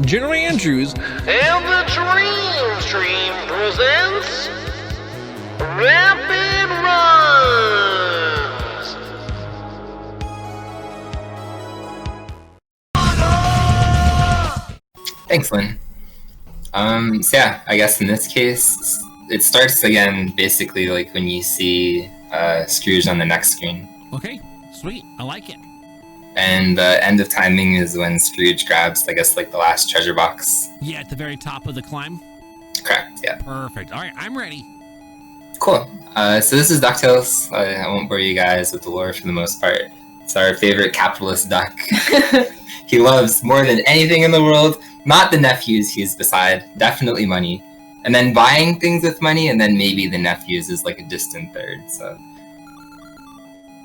General Andrews, and the Dream Stream presents Rapid Runs! Thanks, Lynn. So yeah, I guess in this case, it starts again basically like when you see Scrooge on the next screen. Okay, sweet, I like it. And the end of timing is when Scrooge grabs, I guess, like the last treasure box. Yeah, at the very top of the climb. Correct, yeah. Perfect. All right, I'm ready. Cool. So this is DuckTales. I won't bore you guys with the lore for the most part. It's our favorite capitalist duck. He loves more than anything in the world, not the nephews he's beside, definitely money. And then buying things with money, and then maybe the nephews is like a distant third, so.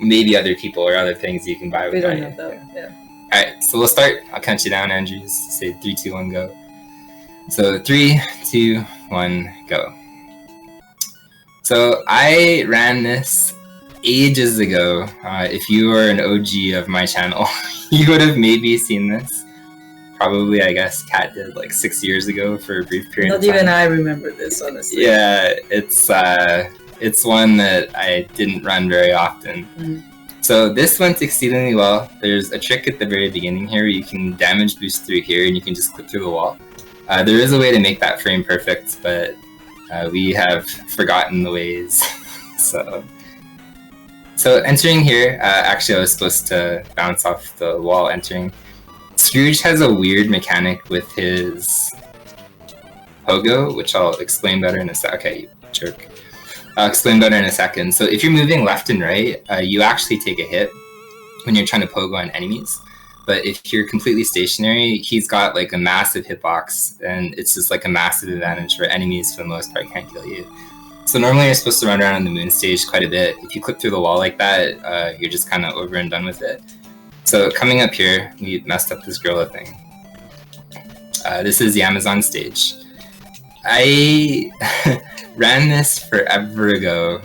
Maybe other people or other things you can buy with money. We don't know though, yeah. Alright, so we'll start. I'll count you down, Andrews. Say 3, 2, 1, go. So 3, 2, 1, go. So I ran this ages ago. If you were an OG of my channel, you would have maybe seen this. Probably, I guess, Kat did like 6 years ago for a brief period of time. Not even I remember this, honestly. Yeah, it's one that I didn't run very often. So this went exceedingly well. There's a trick at the very beginning here where you can damage boost through here and you can just clip through the wall. There is a way to make that frame perfect, but we have forgotten the ways. So entering here, actually I was supposed to bounce off the wall entering. Scrooge has a weird mechanic with his pogo, which I'll explain better in a sec. Okay, you jerk. I'll explain better in a second. So if you're moving left and right, you actually take a hit when you're trying to pogo on enemies. But if you're completely stationary, he's got like a massive hitbox, and it's just like a massive advantage for enemies for the most part can't kill you. So normally you're supposed to run around on the moon stage quite a bit. If you clip through the wall like that, you're just kind of over and done with it. So coming up here, we messed up this gorilla thing. This is the Amazon stage. I ran this forever ago,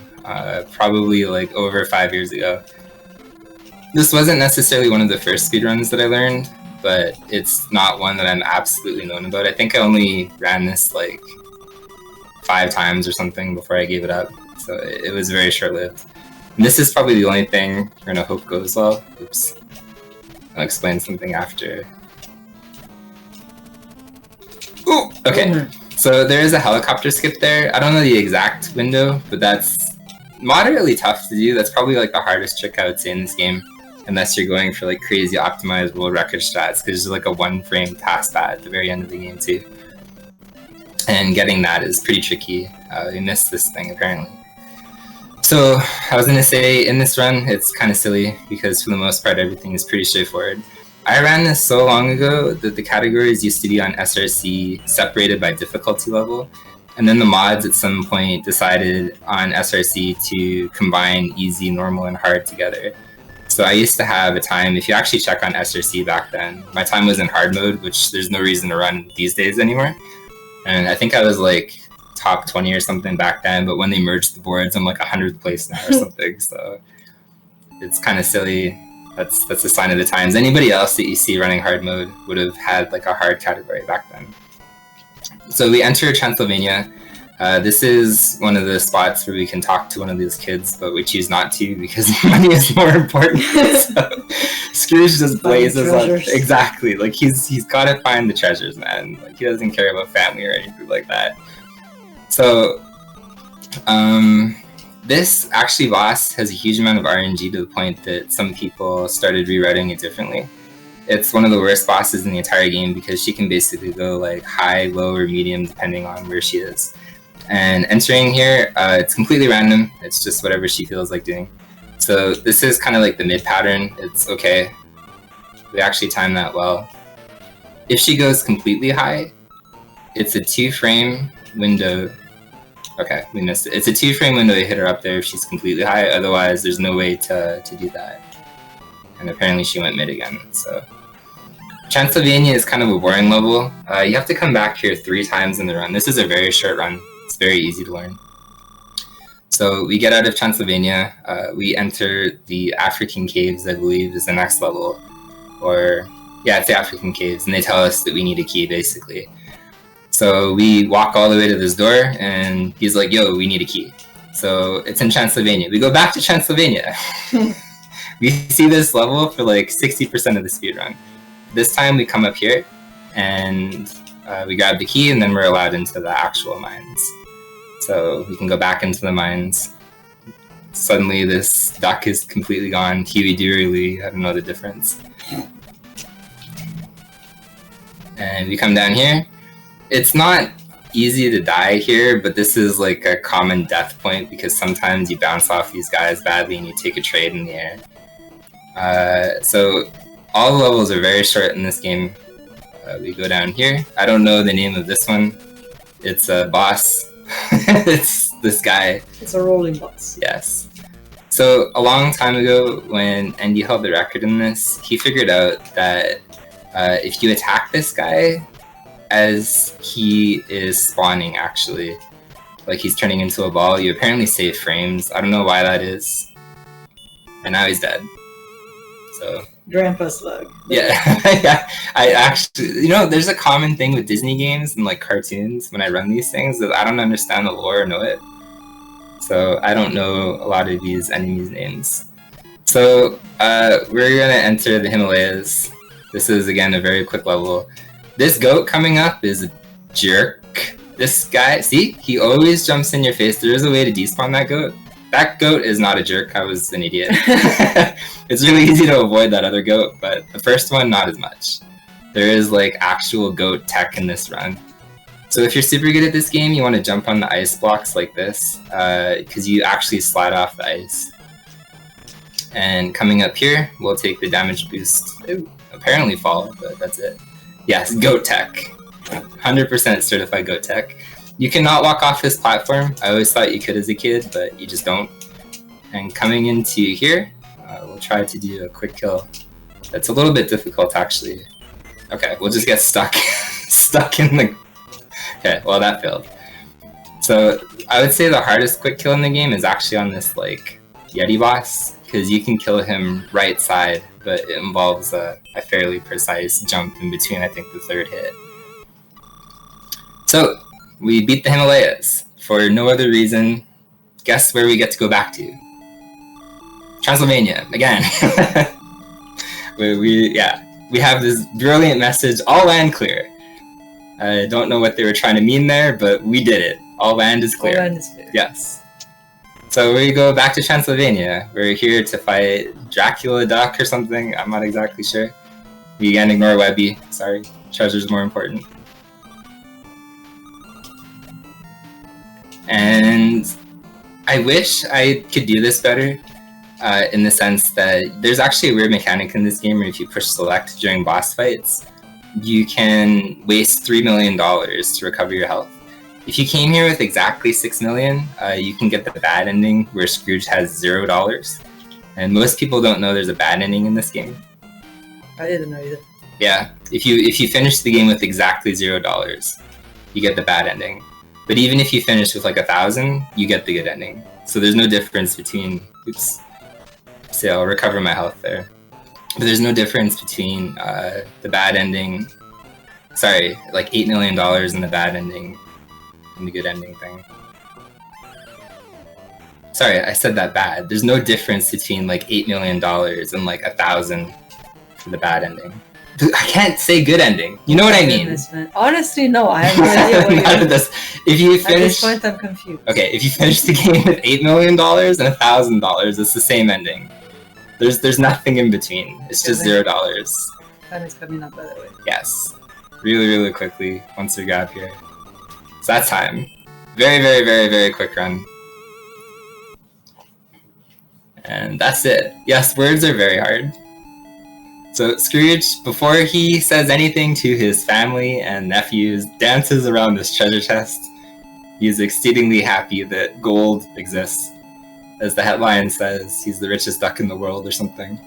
probably like over 5 years ago. This wasn't necessarily one of the first speedruns that I learned, but it's not one that I'm absolutely known about. I think I only ran this like 5 times or something before I gave it up, so it was very short-lived. And this is probably the only thing we're gonna hope goes well. Oops. I'll explain something after. Ooh, okay. So there is a helicopter skip there. I don't know the exact window, but that's moderately tough to do. That's probably like the hardest trick I would say in this game, unless you're going for like crazy optimized world record stats, because there's like a 1-frame task pad at the very end of the game too. And getting that is pretty tricky. We missed this thing apparently. So I was gonna say in this run, it's kind of silly because for the most part, everything is pretty straightforward. I ran this so long ago that the categories used to be on SRC separated by difficulty level. And then the mods at some point decided on SRC to combine easy, normal, and hard together. So I used to have a time, if you actually check on SRC back then, my time was in hard mode, which there's no reason to run these days anymore. And I think I was like top 20 or something back then, but when they merged the boards, I'm like 100th place now or something. So it's kind of silly. That's a sign of the times. Anybody else that you see running hard mode would have had like a hard category back then. So we enter Transylvania. This is one of the spots where we can talk to one of these kids, but we choose not to because money is more important. So Scrooge just blazes up. Exactly. Like he's got to find the treasures, man. Like he doesn't care about family or anything like that. So this actually boss has a huge amount of RNG to the point that some people started rewriting it differently. It's one of the worst bosses in the entire game because she can basically go like high, low, or medium depending on where she is. And entering here, it's completely random. It's just whatever she feels like doing. So this is kind of like the mid pattern. It's okay. We actually timed that well. If she goes completely high, it's a 2-frame window. Okay, we missed it. It's a 2-frame window to hit her up there if she's completely high. Otherwise, there's no way to do that. And apparently she went mid again, so. Transylvania is kind of a boring level. You have to come back here 3 times in the run. This is a very short run. It's very easy to learn. So we get out of Transylvania. We enter the African caves, I believe, is the next level. Or Yeah, it's the African caves, and they tell us that we need a key, basically. So we walk all the way to this door, and he's like, yo, we need a key. So it's in Transylvania. We go back to Transylvania. We see this level for like 60% of the speedrun. This time we come up here, and we grab the key, and then we're allowed into the actual mines. So we can go back into the mines. Suddenly this duck is completely gone. Huey Dewey, I don't know the difference. And we come down here. It's not easy to die here, but this is like a common death point because sometimes you bounce off these guys badly and you take a trade in the air. So all the levels are very short in this game. We go down here. I don't know the name of this one. It's a boss. It's this guy. It's a rolling boss. Yes. So a long time ago, when Andy held the record in this, he figured out that if you attack this guy as he is spawning, actually, like he's turning into a ball, you apparently save frames. I don't know why that is. And now he's dead. So Grandpa Slug. yeah, yeah. I actually, you know, there's a common thing with Disney games and like cartoons when I run these things that I don't understand the lore or know it. So I don't know a lot of these enemies' names. So we're gonna enter the Himalayas. This is again a very quick level. This goat coming up is a jerk. This guy, see, he always jumps in your face. There is a way to despawn that goat. That goat is not a jerk. I was an idiot. It's really easy to avoid that other goat, but the first one, not as much. There is like actual goat tech in this run. So if you're super good at this game, you want to jump on the ice blocks like this, because you actually slide off the ice. And coming up here, we'll take the damage boost. Ooh, apparently fall, but that's it. Yes, goat tech. 100% certified goat tech. You cannot walk off this platform. I always thought you could as a kid, but you just don't. And coming into here, we'll try to do a quick kill. That's a little bit difficult, actually. Okay, we'll just get stuck. Stuck in the... Okay, well that failed. So I would say the hardest quick kill in the game is actually on this like Yeti boss, because you can kill him right side, but it involves a fairly precise jump in between, I think, the third hit. So we beat the Himalayas for no other reason. Guess where we get to go back to? Transylvania again. we have this brilliant message: all land clear. I don't know what they were trying to mean there, but we did it. All land is clear. All land is clear. Yes. So we go back to Transylvania. We're here to fight Dracula Duck or something. I'm not exactly sure. We can ignore Webby. Sorry, treasure's more important. And I wish I could do this better, in the sense that there's actually a weird mechanic in this game where if you push select during boss fights, you can waste $3 million to recover your health. If you came here with exactly $6 million, you can get the bad ending where Scrooge has $0. And most people don't know there's a bad ending in this game. I didn't know either. Yeah, if you finish the game with exactly $0, you get the bad ending. But even if you finish with like 1,000, you get the good ending. So there's no difference between, oops, so I'll recover my health there. But there's no difference between the bad ending, sorry, like $8 million and the bad ending and the good ending thing. Sorry, I said that bad. There's no difference between like $8 million and like 1,000 for the bad ending. I can't say good ending. You know what I mean? Goodness, man. Honestly, no. I have no idea what None of this. If you finish, at this point, I'm confused. Okay, if you finish the game with $8 million and $1,000, it's the same ending. There's nothing in between. It's just $0. Time is coming up, by the way. Yes. Really, really quickly once we grab here. So that's time. Very, very, very, very quick run. And that's it. Yes, words are very hard. So Scrooge, before he says anything to his family and nephews, dances around this treasure chest. He's exceedingly happy that gold exists. As the headline says, he's the richest duck in the world or something.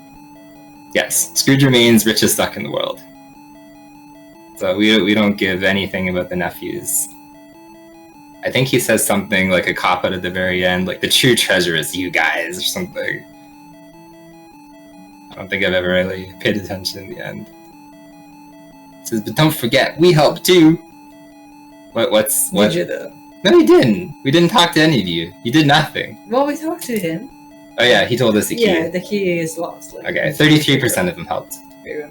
Yes, Scrooge remains richest duck in the world. So we don't give anything about the nephews. I think he says something like a cop-out at the very end, like the true treasure is you guys or something. I don't think I've ever really paid attention in the end. Says, but don't forget, we help too. What? Did you though? No, he didn't. We didn't talk to any of you. You did nothing. Well, we talked to him. Oh yeah, he told us the key. Yeah, the key is lost. Like, Okay, 33% of them helped. There you go.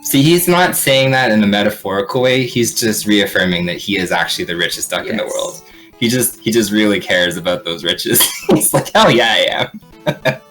See, he's not saying that in a metaphorical way. He's just reaffirming that he is actually the richest duck in the Yes. world. He just really cares about those riches. He's like, hell yeah, I am.